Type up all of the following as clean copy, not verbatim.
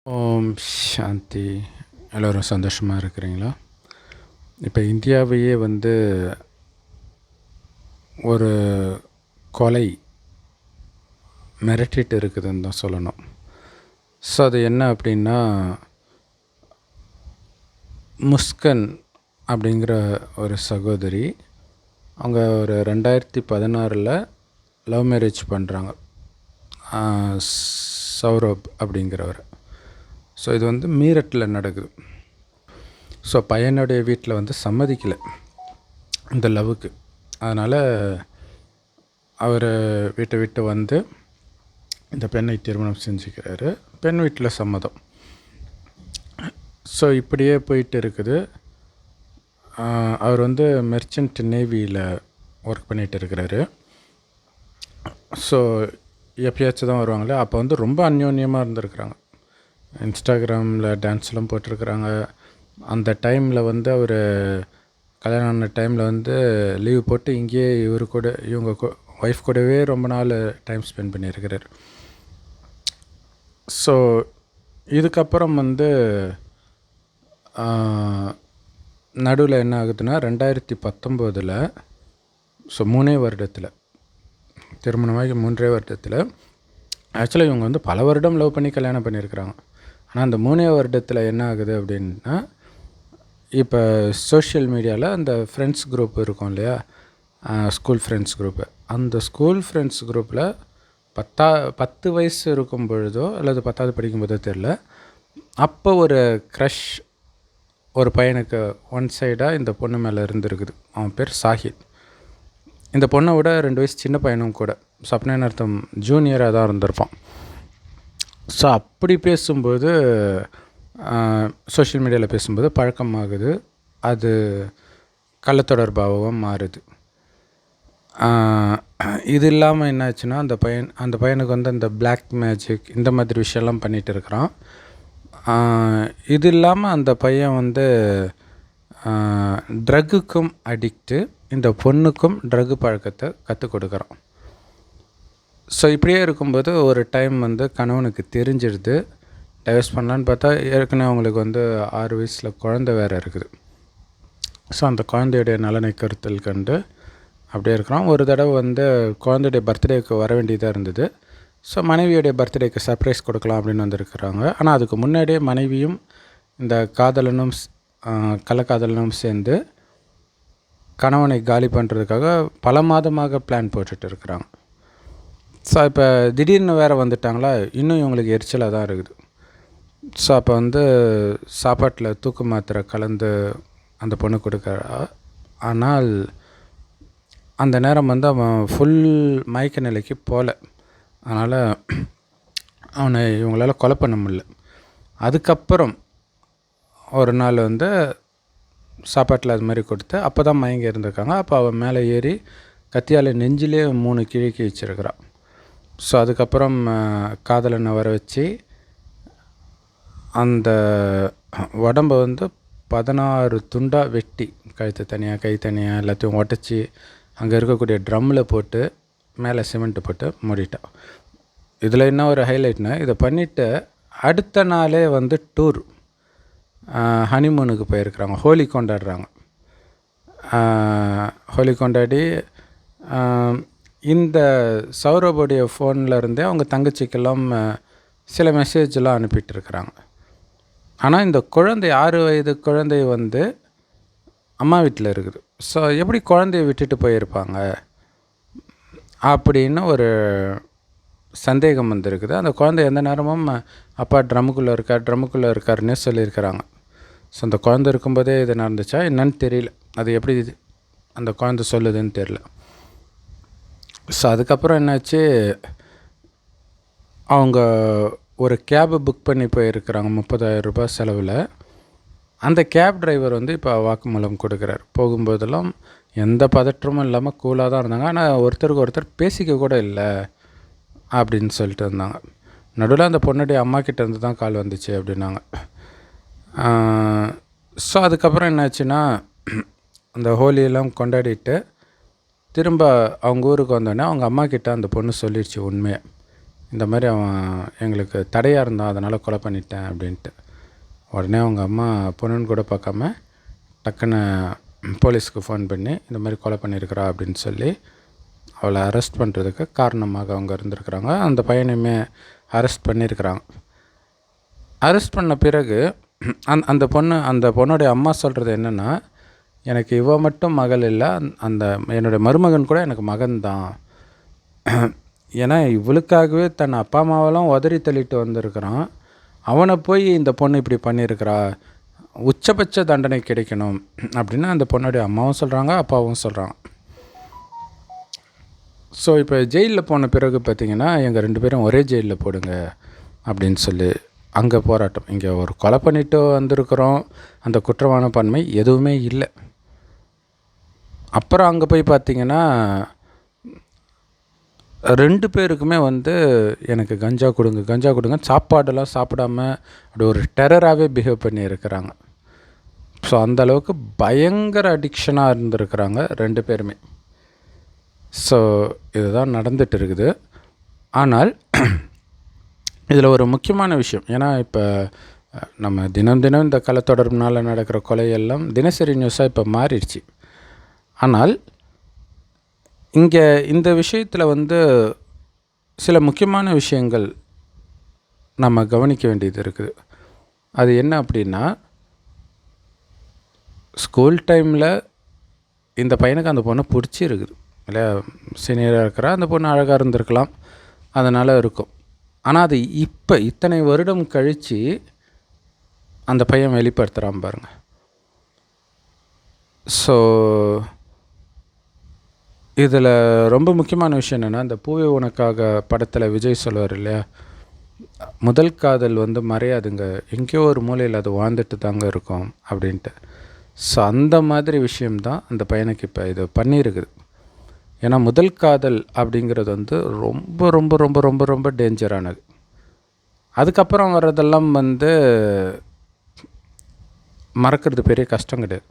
ஓம் சாந்தி. எல்லோரும் சந்தோஷமாக இருக்கிறீங்களா? இப்போ இந்தியாவையே ஒரு கொலை மிரட்டிட்டு இருக்குதுன்னு தான் சொல்லணும். ஸோ அது என்ன அப்படின்னா, முஸ்கன் அப்படிங்கிற ஒரு சகோதரி, அவங்க ஒரு 2016 லவ் மேரேஜ் பண்ணுறாங்க. சௌரப் அப்படிங்கிறவர். ஸோ இது மீரட்டில் நடக்குது. ஸோ பையனுடைய வீட்டில் சம்மதிக்கலை இந்த லவ்வுக்கு. அதனால் அவர் வீட்டை விட்டு இந்த பெண்ணை திருமணம் செஞ்சுக்கிறாரு. பெண் வீட்டில் சம்மதம். ஸோ இப்படியே போயிட்டு இருக்குது. அவர் மெர்ச்சன்ட் நேவியில் ஒர்க் பண்ணிகிட்டு இருக்கிறாரு. ஸோ எப்பயாச்சும் தான் வருவாங்களே. அப்போ ரொம்ப அந்யோன்யமாக இருந்திருக்கிறாங்க. இன்ஸ்டாகிராமில் டான்ஸ்லாம் போட்டிருக்கிறாங்க. அந்த டைமில் அவர் கல்யாணம் ஆன டைமில் லீவ் போட்டு இங்கேயே இவங்க ஒய்ஃப் கூடவே ரொம்ப நாள் டைம் ஸ்பெண்ட் பண்ணியிருக்கிறார். ஸோ இதுக்கப்புறம் நடுவில் என்ன ஆகுதுன்னா 2019 ஸோ 3 வருடத்தில் திருமணமாகி 3 வருடத்தில் ஆக்சுவலாக இவங்க பல வருடம் லவ் பண்ணி கல்யாணம் பண்ணியிருக்கிறாங்க. ஆனால் அந்த 3 வருடத்தில் என்ன ஆகுது அப்படின்னா, இப்போ சோஷியல் மீடியாவில் அந்த ஃப்ரெண்ட்ஸ் குரூப் இருக்கும் இல்லையா, ஸ்கூல் ஃப்ரெண்ட்ஸ் குரூப்பு. அந்த ஸ்கூல் ஃப்ரெண்ட்ஸ் குரூப்பில் 10 வயசு இருக்கும் பொழுதோ அல்லது 10வது படிக்கும்போதோ தெரில, அப்போ ஒரு க்ரஷ் ஒரு பையனுக்கு ஒன் சைடாக இந்த பொண்ணு மேலே இருந்துருக்குது. அவன் பேர் சாஹித். இந்த பொண்ணை விட 2 வயசு சின்ன பையனும் கூட. ஸோ அப்படின்னு அர்த்தம் ஜூனியராக தான் இருந்திருப்பான். ஸோ அப்படி பேசும்போது சோஷியல் மீடியாவில் பேசும்போது பழக்கமாகுது. அது கள்ளத்தொடர்பாகவும் மாறுது. இது இல்லாமல் என்னாச்சுன்னா, அந்த பையனுக்கு அந்த பிளாக் மேஜிக் இந்த மாதிரி விஷயம்லாம் பண்ணிகிட்டு இருக்கிறான். இது இல்லாமல் அந்த பையன் ட்ரக்குக்கும் அடிக்ட்டு, இந்த பொண்ணுக்கும் ட்ரக்கு பழக்கத்தை கற்றுக் கொடுக்குறான். ஸோ இப்படியே இருக்கும்போது ஒரு டைம் கணவனுக்கு தெரிஞ்சிடுது. டைவர்ஸ் பண்ணலான்னு பார்த்தா ஏற்கனவே அவங்களுக்கு 6 வயசில் குழந்தை வேறு இருக்குது. ஸோ அந்த குழந்தையுடைய நலனை கருத்தில் கண்டு அப்படியே இருக்கிறோம். ஒரு தடவை குழந்தையுடைய பர்த்டேக்கு வர வேண்டியதாக இருந்தது. ஸோ மனைவியுடைய பர்த்டேக்கு சர்ப்ரைஸ் கொடுக்கலாம் அப்படின்னு வந்திருக்கிறாங்க. ஆனால் அதுக்கு முன்னாடியே மனைவியும் இந்த கள்ளக்காதலனும் சேர்ந்து கணவனை காலி பண்ணுறதுக்காக பல மாதமாக பிளான் போட்டுட்டு இருக்கிறாங்க. ஸோ இப்போ திடீர்னு வேறு வந்துட்டாங்களா, இன்னும் இவங்களுக்கு எரிச்சலாக தான் இருக்குது. ஸோ அப்போ சாப்பாட்டில் தூக்கு மாத்திரை கலந்து அந்த பொண்ணு கொடுக்குறா. ஆனால் அந்த நேரம் அவன் ஃபுல் மயக்க நிலைக்கு போகல. அதனால் அவனை இவங்களால் கொலை பண்ண முடியல. அதுக்கப்புறம் ஒரு நாள் சாப்பாட்டில் அது மாதிரி கொடுத்து அப்போ தான் மயங்கி இருந்திருக்காங்க. அப்போ அவன் மேலே ஏறி கத்தியால் நெஞ்சிலே 3 கிழிக்கி வச்சிருக்கிறான். ஸோ அதுக்கப்புறம் காதலனை வர வச்சு அந்த உடம்பை 16 துண்டாக வெட்டி, கழுத்து தனியாக கை தனியாக எல்லாத்தையும் உடச்சி அங்கே இருக்கக்கூடிய ட்ரம்மில் போட்டு மேலே சிமெண்ட்டு போட்டு மூடிட்டான். இதில் என்ன ஒரு ஹைலைட்னா, இதை பண்ணிவிட்டு அடுத்த நாளே டூர் ஹனிமூனுக்கு போயிருக்கிறாங்க. ஹோலி கொண்டாடுறாங்க. ஹோலி கொண்டாடி இந்த சௌரபுடைய ஃபோனில் இருந்தே அவங்க தங்கச்சிக்கெல்லாம் சில மெசேஜெலாம் அனுப்பிட்டுருக்குறாங்க. ஆனால் இந்த குழந்தை 6 வயது குழந்தை அம்மா வீட்டில் இருக்குது. ஸோ எப்படி குழந்தைய விட்டுட்டு போயிருப்பாங்க அப்படின்னு ஒரு சந்தேகம் இருக்குது. அந்த குழந்தை எந்த நேரமும் அப்பா ட்ரம்முக்குள்ளே இருக்காருன்னே சொல்லியிருக்கிறாங்க. ஸோ அந்த குழந்தை இருக்கும்போதே இது நடந்துச்சா என்னன்னு தெரியல. அது எப்படி அந்த குழந்தை சொல்லுதுன்னு தெரியல. ஸோ அதுக்கப்புறம் என்னாச்சு, அவங்க ஒரு கேபு புக் பண்ணி போயிருக்கிறாங்க 30,000 ரூபாய் செலவில். அந்த கேப் டிரைவர் இப்போ வாக்குமூலம் கொடுக்குறார். போகும்போதெல்லாம் எந்த பதற்றமும் இல்லாமல் கூலாக தான் இருந்தாங்க. ஆனால் ஒருத்தருக்கு ஒருத்தர் பேசிக்க கூட இல்லை அப்படின்னு சொல்லிட்டு இருந்தாங்க. நடுவில் அந்த பொண்ணுடைய அம்மா கிட்டேருந்து தான் கால் வந்துச்சு அப்படின்னாங்க. ஸோ அதுக்கப்புறம் என்னாச்சுன்னா, அந்த ஹோலியெல்லாம் கொண்டாடிட்டு திரும்ப அவங்க ஊருக்கு வந்தோடனே அவங்க அம்மா கிட்ட அந்த பொண்ணு சொல்லிடுச்சு உண்மையை. இந்த மாதிரி அவன் எங்களுக்கு தடையாக இருந்தான், அதனால் கொலை பண்ணிட்டேன் அப்படின்ட்டு. உடனே அவங்க அம்மா பொண்ணுன்னு கூட பார்க்காம டக்குன்னு போலீஸ்க்கு ஃபோன் பண்ணி இந்த மாதிரி கொலை பண்ணியிருக்கிறா அப்படின்னு சொல்லி அவளை அரெஸ்ட் பண்ணுறதுக்கு காரணமாக அவங்க இருந்திருக்கிறாங்க. அந்த பையனையுமே அரெஸ்ட் பண்ணியிருக்கிறாங்க. அரெஸ்ட் பண்ண பிறகு அந்த பொண்ணுடைய அம்மா சொல்கிறது என்னென்னா, எனக்கு இவ மட்டும் மகள் இல்லை, அந்த என்னுடைய மருமகன் கூட எனக்கு மகன்தான். ஏன்னா இவளுக்காகவே தன் அப்பா அம்மாவெல்லாம் உதறி தள்ளிட்டு வந்திருக்கிறான். அவனை போய் இந்த பொண்ணு இப்படி பண்ணியிருக்கிறா, உச்சபட்ச தண்டனை கிடைக்கணும் அப்படின்னு அந்த பொண்ணுடைய அம்மாவும் சொல்கிறாங்க, அப்பாவும் சொல்கிறாங்க. ஸோ இப்போ ஜெயிலில் போன பிறகு பார்த்திங்கன்னா, எங்கள் 2 பேரும் ஒரே ஜெயிலில் போடுங்க அப்படின்னு சொல்லி அங்கே போராட்டம். இங்கே ஒரு கொலை பண்ணிட்டு வந்திருக்கிறோம், அந்த குற்றமான பன்மை எதுவுமே இல்லை. அப்புறம் அங்கே போய் பார்த்திங்கன்னா 2 பேருக்குமே எனக்கு கஞ்சா கொடுங்க சாப்பாடெல்லாம் சாப்பிடாம அப்படி ஒரு டெரராகவே பிஹேவ் பண்ணி இருக்கிறாங்க. ஸோ அந்தளவுக்கு பயங்கர அடிக்ஷனாக இருந்திருக்கிறாங்க 2 பேருமே. ஸோ இதுதான் நடந்துகிட்டு இருக்குது. ஆனால் இதில் ஒரு முக்கியமான விஷயம், ஏன்னா இப்போ நம்ம தினம் இந்த கலத்தொடர்புனால் நடக்கிற கொலையெல்லாம் தினசரி நியூஸாக இப்போ மாறிடுச்சு. ஆனால் இங்கே இந்த விஷயத்தில் சில முக்கியமான விஷயங்கள் நம்ம கவனிக்க வேண்டியது இருக்குது. அது என்ன அப்படின்னா, ஸ்கூல் டைமில் இந்த பையனுக்கு அந்த பொண்ணை பிடிச்சிருக்குது இல்லை, சீனியராக இருக்கிறா, அந்த பொண்ணு அழகாக இருந்திருக்கலாம், அதனால் இருக்கும். ஆனால் அது இப்போ இத்தனை வருடம் கழித்து அந்த பையன் வெளிப்படுத்துகிறான் பாருங்கள். ஸோ இதில் ரொம்ப முக்கியமான விஷயம் என்னென்னா, இந்த பூவே உனக்காக படத்தில் விஜய் சொல்வார் இல்லையா, முதல் காதல் மறையாதுங்க, எங்கேயோ ஒரு மூலையில் அது வாழ்ந்துட்டு தாங்க இருக்கும் அப்படின்ட்டு. ஸோ அந்த மாதிரி விஷயம்தான் அந்த பையனுக்கு இப்போ இது பண்ணியிருக்குது. ஏன்னா முதல் காதல் அப்படிங்கிறது ரொம்ப ரொம்ப ரொம்ப ரொம்ப ரொம்ப டேஞ்சரானது. அதுக்கப்புறம் வர்றதெல்லாம் மறக்கிறது பெரிய கஷ்டம் கிடையாது.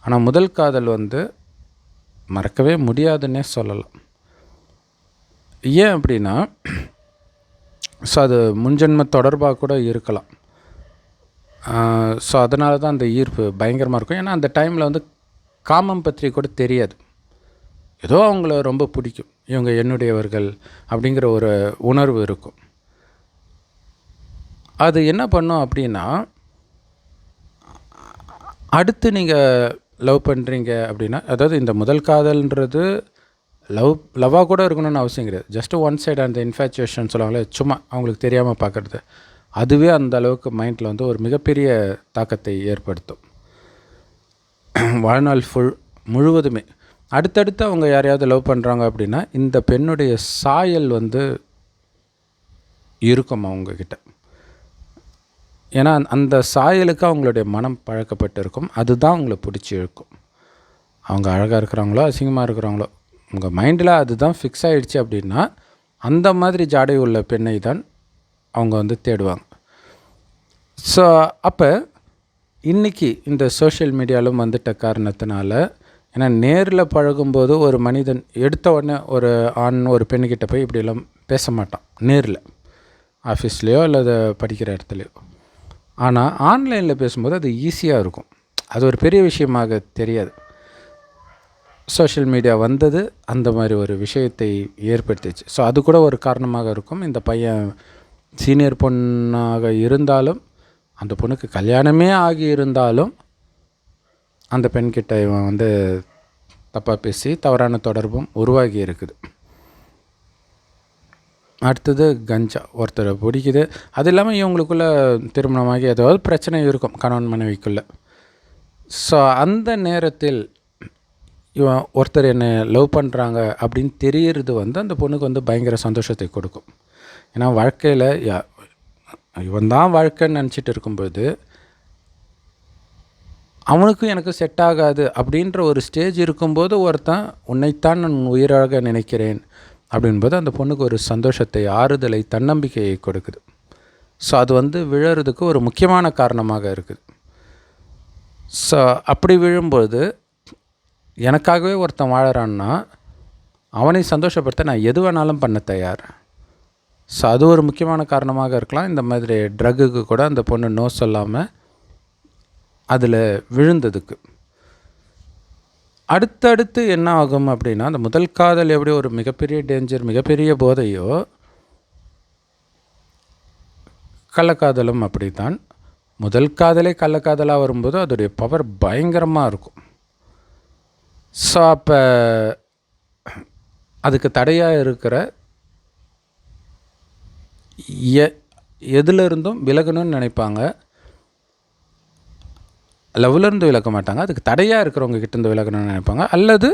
ஆனால் முதல் காதல் மறக்கவே முடியாதுன்னே சொல்லலாம். ஏன் அப்படின்னா, ஸோ அது முன்ஜென்ம தொடர்பாக கூட இருக்கலாம். ஸோ அதனால தான் அந்த ஈர்ப்பு பயங்கரமாக இருக்கும். ஏன்னா அந்த டைமில் காமம் பற்றி கூட தெரியாது, ஏதோ அவங்கள ரொம்ப பிடிக்கும், இவங்க என்னுடையவர்கள் அப்படிங்கிற ஒரு உணர்வு இருக்கும். அது என்ன பண்ணும் அப்படின்னா, அடுத்து நீங்கள் லவ் பண்ணுறீங்க அப்படின்னா, அதாவது இந்த முதல் காதல்ன்றது லவ்வாக கூட இருக்கணும்னு அவசியம் கிடையாது. ஜஸ்ட்டு ஒன் சைடு அந்த இன்ஃபேச்சுவேஷன் சொல்லுவாங்களே, சும்மா அவங்களுக்கு தெரியாமல் பார்க்குறது, அதுவே அந்த அளவுக்கு மைண்டில் ஒரு மிகப்பெரிய தாக்கத்தை ஏற்படுத்தும் வாழ்நாள் முழுவதுமே. அடுத்தடுத்து அவங்க யாரையாவது லவ் பண்ணுறாங்க அப்படின்னா, இந்த பெண்ணுடைய சாயல் இருக்கும் அவங்கக்கிட்ட. ஏன்னா அந்த சாயலுக்கு அவங்களுடைய மனம் பழக்கப்பட்டு இருக்கும், அதுதான் அவங்கள பிடிச்சி இழுக்கும். அவங்க அழகாக இருக்கிறாங்களோ அசிங்கமாக இருக்கிறாங்களோ, உங்கள் மைண்டில் அதுதான் ஃபிக்ஸ் ஆகிடுச்சு அப்படின்னா, அந்த மாதிரி ஜாடை உள்ள பெண்ணை தான் அவங்க தேடுவாங்க. ஸோ அப்போ இன்றைக்கி இந்த சோஷியல் மீடியாலும் வந்துட்ட காரணத்தினால, ஏன்னா நேரில் பழகும்போது ஒரு மனிதன் எடுத்த உடனே ஒரு ஆண் ஒரு பெண்ணுக்கிட்ட போய் இப்படியெல்லாம் பேச மாட்டான் நேரில், ஆஃபீஸ்லேயோ அல்லது படிக்கிற இடத்துலையோ. ஆனால் ஆன்லைனில் பேசும்போது அது ஈஸியாக இருக்கும், அது ஒரு பெரிய விஷயமாக தெரியாது. சோஷியல் மீடியா வந்தது அந்த மாதிரி ஒரு விஷயத்தை ஏற்படுத்திச்சு. ஸோ அது கூட ஒரு காரணமாக இருக்கும். இந்த பையன் சீனியர் பொண்ணாக இருந்தாலும், அந்த பொண்ணுக்கு கல்யாணமே ஆகி இருந்தாலும், அந்த பெண்கிட்ட இவன் தப்பாக பேசி தவறான தொடர்பும் உருவாகி இருக்குது. அடுத்தது கஞ்சா, ஒருத்தரை பிடிக்குது. அது இல்லாமல் இவங்களுக்குள்ளே திருமணமாகி ஏதாவது பிரச்சனை இருக்கும் கணவன் மனைவிக்குள்ளே. ஸோ அந்த நேரத்தில் இவன் ஒருத்தர் என்னை லவ் பண்ணுறாங்க அப்படின்னு தெரியறது அந்த பொண்ணுக்கு பயங்கர சந்தோஷத்தை கொடுக்கும். ஏன்னா வாழ்க்கையில் இவன் தான் வாழ்க்கைன்னு நினச்சிட்டு இருக்கும்போது, அவனுக்கும் எனக்கு செட் ஆகாது அப்படின்ற ஒரு ஸ்டேஜ் இருக்கும்போது ஒருத்தன் உன்னைத்தான் நான் உயிராக நினைக்கிறேன் அப்படின்போது அந்த பொண்ணுக்கு ஒரு சந்தோஷத்தை, ஆறுதலை, தன்னம்பிக்கையை கொடுக்குது. ஸோ அது விழறதுக்கு ஒரு முக்கியமான காரணமாக இருக்குது. ஸோ அப்படி விழும்போது, எனக்காகவே ஒருத்தன் வாழறான்னா அவனை சந்தோஷப்படுத்த நான் எது வேணாலும் பண்ண தயார். ஸோ அது ஒரு முக்கியமான காரணமாக இருக்கலாம். இந்த மாதிரி ட்ரக்குக்கு கூட அந்த பொண்ணு நோ சொல்லாமல் அதில் விழுந்ததுக்கு. அடுத்தடுத்து என்ன ஆகும் அப்படின்னா, அந்த முதல் காதல் எப்படி ஒரு மிகப்பெரிய டேஞ்சர், மிகப்பெரிய போதையோ, கள்ளக்காதலும் அப்படித்தான். முதல் காதலே கள்ளக்காதலாக வரும்போது அதோடைய பவர் பயங்கரமாக இருக்கும். ஸோ அப்போ அதுக்கு தடையாக இருக்கிற எதுலேருந்தும் விலகணும்னு நினைப்பாங்க. லவ்லேருந்து விலக மாட்டாங்க. அதுக்கு தடையாக இருக்கிறவங்க கிட்டேருந்து விலகணும்னு நினைப்பாங்க. அல்லது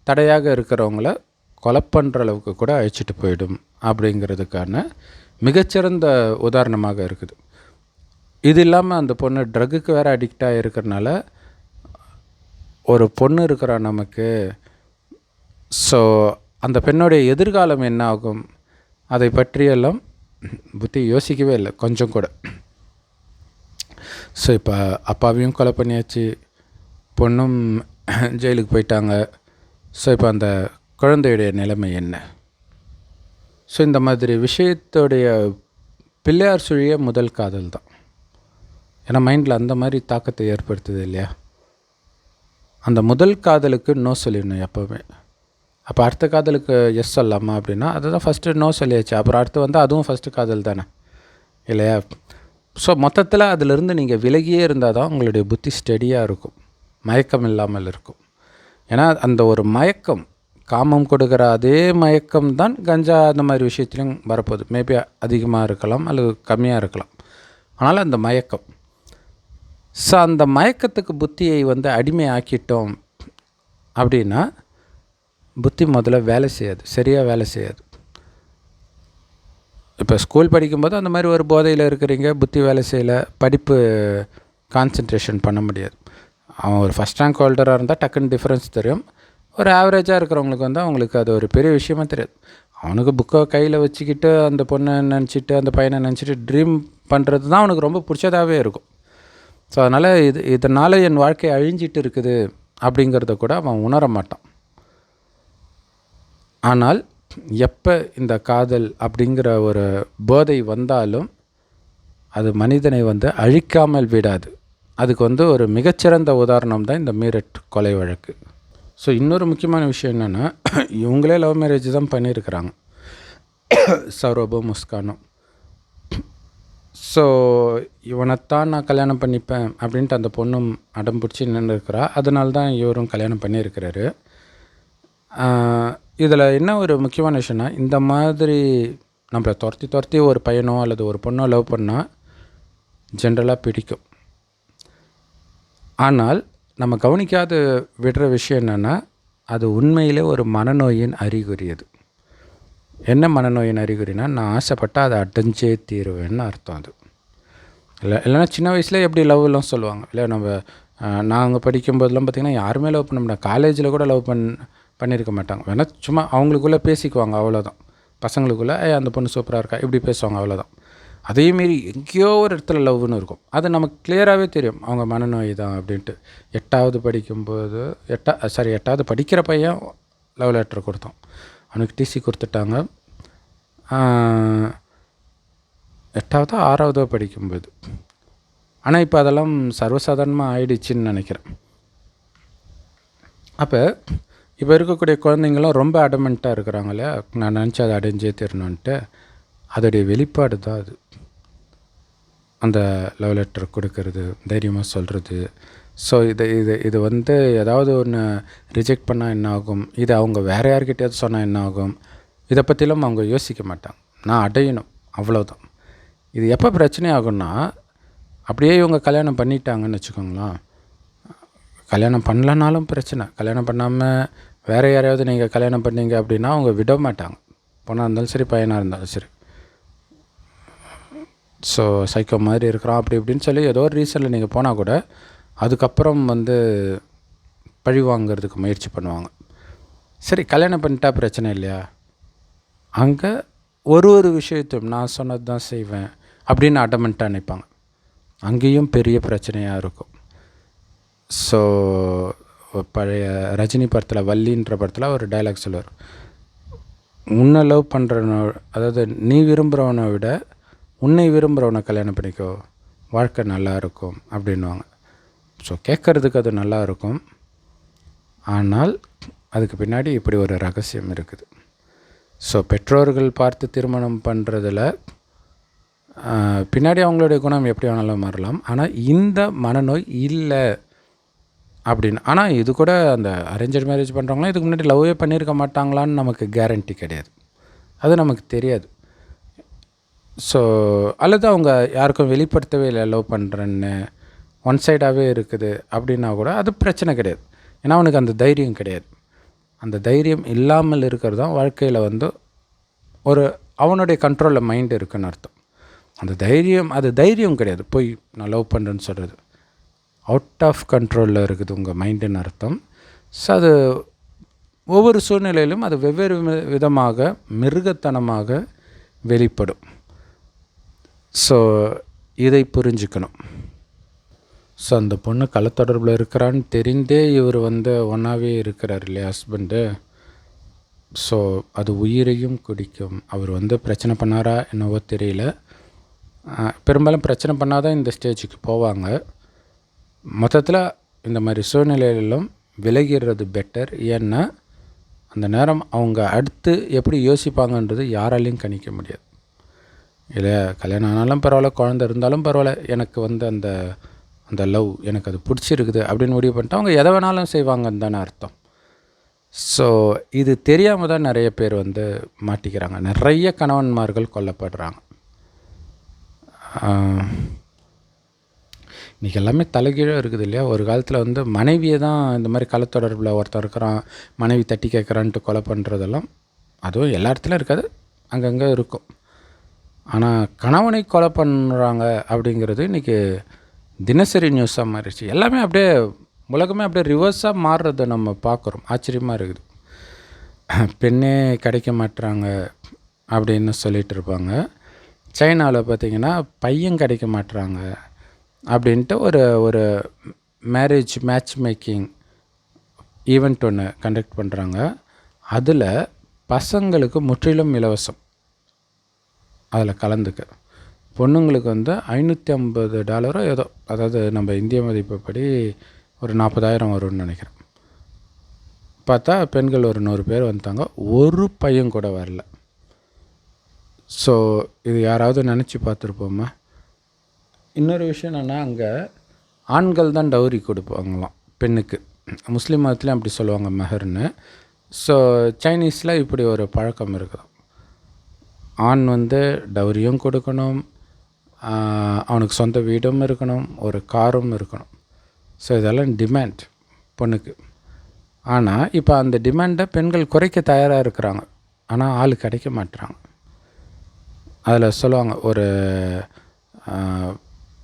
தடையாக இருக்கிறவங்கள கொலை பண்ணுற அளவுக்கு கூட அழைச்சிட்டு போயிடும் அப்படிங்கிறதுக்கான மிகச்சிறந்த உதாரணமாக இருக்குது. இது இல்லாமல் அந்த பொண்ணு ட்ரக்குக்கு வேறு அடிக்டாக இருக்கிறனால ஒரு பொண்ணு இருக்கிறா நமக்கு. ஸோ அந்த பெண்ணுடைய எதிர்காலம் என்ன ஆகும் அதை பற்றியெல்லாம் புத்தி யோசிக்கவே இல்லை கொஞ்சம் கூட. ஸோ இப்போ அப்பாவையும் கொலை பண்ணியாச்சு, பொண்ணும் ஜெயிலுக்கு போயிட்டாங்க. ஸோ இப்போ அந்த குழந்தையுடைய நிலைமை என்ன? ஸோ இந்த மாதிரி விஷயத்துடைய பிள்ளையார் சுழிய முதல் காதல் தான். ஏன்னா மைண்டில் அந்த மாதிரி தாக்கத்தை ஏற்படுத்துது இல்லையா? அந்த முதல் காதலுக்கு நோ சொல்லிடணும் எப்போவுமே. அப்போ அடுத்த காதலுக்கு எஸ் சொல்லாமா அப்படின்னா அதுதான் ஃபஸ்ட்டு நோ சொல்லியாச்சு. அப்புறம் அடுத்து அதுவும் ஃபஸ்ட்டு காதல் தானே இல்லையா? ஸோ மொத்தத்தில் அதிலிருந்து நீங்கள் விலகியே இருந்தால் தான் உங்களுடைய புத்தி ஸ்டெடியாக இருக்கும், மயக்கம் இல்லாமல் இருக்கும். ஏன்னா அந்த ஒரு மயக்கம், காமம் கொடுக்குற அதே மயக்கம் தான் கஞ்சா அந்த மாதிரி விஷயத்துலையும் வரப்போகுது. மேபி அதிகமாக இருக்கலாம் அல்லது கம்மியாக இருக்கலாம். ஆனால் அந்த மயக்கம், ஸோ அந்த மயக்கத்துக்கு புத்தியை அடிமை ஆக்கிட்டோம் அப்படின்னா புத்தி முதல்ல வேலை செய்யாது, சரியாக வேலை செய்யாது. இப்போ ஸ்கூல் படிக்கும்போது அந்த மாதிரி ஒரு போதையில் இருக்கிறீங்க, புத்தி வேலை செய்யலை, படிப்பு கான்சன்ட்ரேஷன் பண்ண முடியாது. அவன் ஒரு ஃபஸ்ட் ரேங்க் ஹோல்டராக இருந்தால் டக்குன்னு டிஃப்ரென்ஸ் தெரியும். ஒரு ஆவரேஜாக இருக்கிறவங்களுக்கு அவங்களுக்கு அது ஒரு பெரிய விஷயமா தெரியாது. அவனுக்கு புக்கை கையில் வச்சுக்கிட்டு அந்த பொண்ணை நினச்சிட்டு அந்த பையனை நினச்சிட்டு ட்ரீம் பண்ணுறது தான் அவனுக்கு ரொம்ப பிடிச்சதாகவே இருக்கும். ஸோ அதனால் இதனால் என் வாழ்க்கை அழிஞ்சிட்டு இருக்குது அப்படிங்கிறத கூட அவன் உணர மாட்டான். ஆனால் எப்போ இந்த காதல் அப்படிங்கிற ஒரு போதை வந்தாலும் அது மனிதனை அழிக்காமல் விடாது. அதுக்கு ஒரு மிகச்சிறந்த உதாரணம் தான் இந்த மீரட் கொலை வழக்கு. ஸோ இன்னொரு முக்கியமான விஷயம் என்னென்னா, இவங்களே லவ் மேரேஜ் தான் பண்ணியிருக்கிறாங்க, சௌரபும் முஸ்கானும். ஸோ இவனைத்தான் நான் கல்யாணம் பண்ணிப்பேன் அப்படின்ட்டு அந்த பொண்ணும் அடம் பிடிச்சி நின்று இருக்கிறா. அதனால தான் இவரும் கல்யாணம் பண்ணியிருக்கிறாரு. இதில் என்ன ஒரு முக்கியமான விஷயம்னா, இந்த மாதிரி நம்மளை துரத்தி ஒரு பையனோ அல்லது ஒரு பொண்ணோ லவ் பண்ணால் ஜென்ரலாக பிடிக்கும். ஆனால் நம்ம கவனிக்காத விடுற விஷயம் என்னென்னா, அது உண்மையிலே ஒரு மனநோயின் அறிகுறி. அது என்ன மனநோயின் அறிகுறினா, நான் ஆசைப்பட்டால் அதை அடைஞ்சே தீருவேன்னு அர்த்தம். அது இல்லைன்னா சின்ன வயசுலேயே எப்படி லவ்லாம் சொல்லுவாங்க இல்லையா? நாங்கள் படிக்கும்போதெல்லாம் பார்த்திங்கன்னா யாருமே லவ் பண்ண மாட்டாங்க. காலேஜில் கூட லவ் பண்ணியிருக்க மாட்டாங்க. வேணால் சும்மா அவங்களுக்குள்ளே பேசிக்குவாங்க, அவ்வளோதான். பசங்களுக்குள்ளே அந்த பொண்ணு சூப்பராக இருக்கா இப்படி பேசுவாங்க, அவ்வளோதான். அதேமாரி எங்கேயோ ஒரு இடத்துல லவ்னு இருக்கும். அது நமக்கு கிளியராகவே தெரியும் அவங்க மனநோய் தான் அப்படின்ட்டு. 8வது படிக்கும்போது 8வது படிக்கிற பையன் லவ் லெட்டர் கொடுத்தான், அவனுக்கு டிசி கொடுத்துட்டாங்க. 8வது 6வது படிக்கும்போது. ஆனால் இப்போ அதெல்லாம் சர்வசாதாரணமாக ஆயிடுச்சுன்னு நினைக்கிறேன். அப்போ இப்போ இருக்கக்கூடிய குழந்தைங்களும் ரொம்ப அடமெண்ட்டாக இருக்கிறாங்களே, நான் நினச்சி அதை அடைஞ்சே தரணுன்ட்டு. அதோடைய வெளிப்பாடு தான் அது. அந்த லவ் லெட்டர் கொடுக்கறது, தைரியமாக சொல்கிறது. ஸோ இது ஏதாவது ஒன்று ரிஜெக்ட் பண்ணால் என்ன ஆகும், இது அவங்க வேறு யார்கிட்டயாவது சொன்னால் என்ன ஆகும், இதை பற்றிலாம் அவங்க யோசிக்க மாட்டாங்க. நான் அடையணும், அவ்வளோதான். இது எப்போ பிரச்சனை ஆகும்னா, அப்படியே இவங்க கல்யாணம் பண்ணிட்டாங்கன்னு வச்சுக்கோங்களேன். கல்யாணம் பண்ணலனாலும் பிரச்சனை. கல்யாணம் பண்ணாமல் வேறு யாரையாவது நீங்கள் கல்யாணம் பண்ணீங்க அப்படின்னா அவங்க விட மாட்டாங்க. பொண்ணாக இருந்தாலும் சரி, பையனாக இருந்தாலும் சரி. ஸோ சைக்கோ மாதிரி இருக்கிறான் அப்படி இப்படின்னு சொல்லி ஏதோ ஒரு ரீசனில் நீங்கள் போனால் கூட அதுக்கப்புறம் பழி வாங்கிறதுக்கு முயற்சி பண்ணுவாங்க. சரி, கல்யாணம் பண்ணிட்டா பிரச்சனை இல்லையா? அங்கே ஒரு விஷயத்தையும் நான் சொன்னது தான் செய்வேன் அப்படின்னு அடமெண்ட்டாக நினைப்பாங்க. அங்கேயும் பெரிய பிரச்சனையாக இருக்கும். ஸோ பழைய ரஜினி படத்தில், வள்ளின்ற படத்தில் ஒரு டைலாக் சொல்லுவார், உன்னை லவ் பண்ணுறவனை, அதாவது நீ விரும்புகிறவனை விட உன்னை விரும்புகிறவனை கல்யாணம் பண்ணிக்கோ, வாழ்க்கை நல்லா இருக்கும் அப்படின்வாங்க. ஸோ கேட்குறதுக்கு அது நல்லா இருக்கும், ஆனால் அதுக்கு பின்னாடி இப்படி ஒரு ரகசியம் இருக்குது. ஸோ பெற்றோர்கள் பார்த்து திருமணம் பண்ணுறதில் பின்னாடி அவங்களுடைய குணம் எப்படி வேணாலும் மாறலாம், ஆனால் இந்த மனநோய் இல்லை அப்படின்னு. ஆனால் இது கூட அந்த அரேஞ்சர் மேரேஜ் பண்ணுறவங்களாம் இதுக்கு முன்னாடி லவ்வே பண்ணியிருக்க மாட்டாங்களான்னு நமக்கு கேரண்டி கிடையாது, அது நமக்கு தெரியாது. ஸோ அல்லது அவங்க யாருக்கும் வெளிப்படுத்தவே இல்லை லவ் பண்ணுறேன்னு, ஒன் சைடாகவே இருக்குது அப்படின்னா கூட அது பிரச்சனை கிடையாது. ஏன்னா அவனுக்கு அந்த தைரியம் கிடையாது. அந்த தைரியம் இல்லாமல் இருக்கிறது தான் வாழ்க்கையில் ஒரு அவனுடைய கண்ட்ரோலில் மைண்டு இருக்குன்னு அர்த்தம். அந்த தைரியம், அது தைரியம் கிடையாது, போய் நான் லவ் பண்ணுறேன்னு சொல்கிறது. அவுட் ஆஃப் கண்ட்ரோலில் இருக்குது உங்கள் மைண்டுன்னு அர்த்தம். ஸோ அது ஒவ்வொரு சூழ்நிலையிலும் அது வெவ்வேறு விதமாக மிருகத்தனமாக வெளிப்படும். ஸோ இதை புரிஞ்சுக்கணும். ஸோ அந்த பொண்ணு கள்ளத்தொடர்பில் இருக்கிறான்னு தெரிந்தே இவர் ஒன்றாவே இருக்கிறார் இல்லையா ஹஸ்பண்டு. ஸோ அது உயிரையும் குடிக்கும். அவர் பிரச்சனை பண்ணாரா என்னவோ தெரியல. பெரும்பாலும் பிரச்சனை பண்ணாதான் இந்த ஸ்டேஜுக்கு போவாங்க. மொத்தத்தில் இந்த மாதிரி சூழ்நிலையிலும் விலகிறது பெட்டர். ஏன்னா அந்த நேரம் அவங்க அடுத்து எப்படி யோசிப்பாங்கன்றது யாராலையும் கணிக்க முடியாது. இல்லை கல்யாணம் ஆனாலும் பரவாயில்ல, குழந்தை இருந்தாலும் பரவாயில்ல, எனக்கு அந்த அந்த லவ் எனக்கு அது பிடிச்சிருக்குது அப்படின்னு முடிவு பண்ணிட்டு அவங்க எதை வேணாலும் செய்வாங்கன்னு தானே அர்த்தம். ஸோ இது தெரியாமல் தான் நிறைய பேர் மாட்டிக்கிறாங்க. நிறைய கணவன்மார்கள் கொல்லப்படுறாங்க. இன்றைக்கி எல்லாமே தலைகீழாக இருக்குது இல்லையா. ஒரு காலத்தில் மனைவியை தான் இந்த மாதிரி கள்ளத்தொடர்பில் ஒருத்தர் இருக்கிறான், மனைவி தட்டி கேட்குறான்ட்டு கொலை பண்ணுறதெல்லாம் அதுவும் எல்லா இடத்துலையும் இருக்காது, அங்கங்கே இருக்கும். ஆனால் கணவனை கொலை பண்ணுறாங்க அப்படிங்கிறது இன்றைக்கி தினசரி நியூஸாக மாறிடுச்சு. எல்லாமே அப்படியே உலகமே அப்படியே ரிவர்ஸாக மாறுறதை நம்ம பார்க்குறோம். ஆச்சரியமாக இருக்குது. பெண்ணே கிடைக்க மாட்டுறாங்க அப்படின்னு சொல்லிகிட்டு இருப்பாங்க. சைனாவில் பார்த்திங்கன்னா பையன் கிடைக்க மாட்டுறாங்க அப்படின்ட்டு ஒரு மேரேஜ் மேட்ச் மேக்கிங் ஈவெண்ட் ஒன்று கண்டக்ட் பண்ணுறாங்க. அதில் பசங்களுக்கு முற்றிலும் இலவசம் அதில் கலந்துக்க. பொண்ணுங்களுக்கு $550 ஏதோ, அதாவது நம்ம இந்திய மதிப்புப்படி ஒரு 40,000 வரும்னு நினைக்கிறேன். பார்த்தா பெண்கள் ஒரு 100 பேர் வந்தாங்க, ஒரு பையன் கூட வரல. ஸோ இது யாராவது நினச்சி பார்த்துருப்போமா? இன்னொரு விஷயம் என்னென்னா, அங்கே ஆண்கள் தான் டவுரி கொடுப்பாங்களாம் பெண்ணுக்கு. முஸ்லீம் மதத்துலேயும் அப்படி சொல்லுவாங்க, மெஹர்னு. ஸோ சைனீஸில் இப்படி ஒரு பழக்கம் இருக்குது. ஆண் டவுரியும் கொடுக்கணும், அவனுக்கு சொந்த வீடும் இருக்கணும், ஒரு காரும் இருக்கணும். ஸோ இதெல்லாம் டிமாண்ட் பொண்ணுக்கு. ஆனால் இப்போ அந்த டிமாண்டை பெண்கள் குறைக்க தயாராக இருக்கிறாங்க, ஆனால் ஆள் கிடைக்க மாட்டுறாங்க. அதில் சொல்லுவாங்க, ஒரு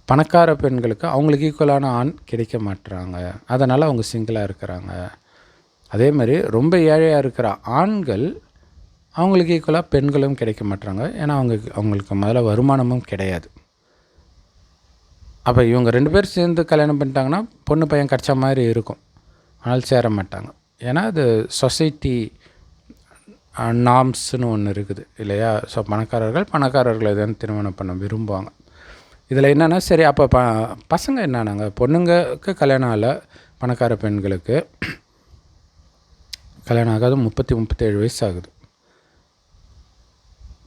பணக்கார பெண்களுக்கு அவங்களுக்கு ஈக்குவலான ஆண் கிடைக்க மாட்டுறாங்க, அதனால் அவங்க சிங்கிளாக இருக்கிறாங்க. அதே மாதிரி ரொம்ப ஏழையாக இருக்கிற ஆண்கள் அவங்களுக்கு ஈக்குவலாக பெண்களும் கிடைக்க மாட்டுறாங்க, ஏன்னா அவங்களுக்கு முதல்ல வருமானமும் கிடையாது. அப்போ இவங்க 2 பேர் சேர்ந்து கல்யாணம் பண்ணிட்டாங்கன்னா பொண்ணு பையன் கிடச்ச மாதிரி இருக்கும், ஆனால் சேர மாட்டாங்க. ஏன்னா அது சொசைட்டி நார்ம்ஸ்னு ஒன்று இருக்குது இல்லையா. ஸோ பணக்காரர்களை தான் திருமணம் பண்ண விரும்புவாங்க. இதில் என்னென்னா, சரி அப்போ பசங்க என்னன்னாங்க, பொண்ணுங்களுக்கு கல்யாணம் ஆகலை, பணக்கார பெண்களுக்கு கல்யாணம் ஆகாது, 37 வயசு ஆகுது.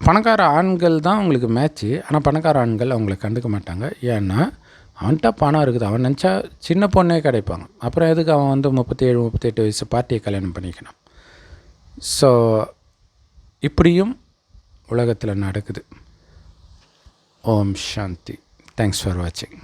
பணக்கார ஆண்கள் தான் அவங்களுக்கு மேட்ச்சு, ஆனால் பணக்கார ஆண்கள் அவங்கள கண்டுக்க மாட்டாங்க. ஏன்னா அவன்கிட்ட பணம் இருக்குது, அவன் நினச்சா சின்ன பொண்ணே கிடைப்பாங்க. அப்புறம் எதுக்கு அவன் 37-38 வயசு பார்ட்டியை கல்யாணம் பண்ணிக்கணும். ஸோ இப்படியும் உலகத்தில் நடக்குது. ஓம் சாந்தி. தேங்க்ஸ் ஃபார் வாட்சிங்.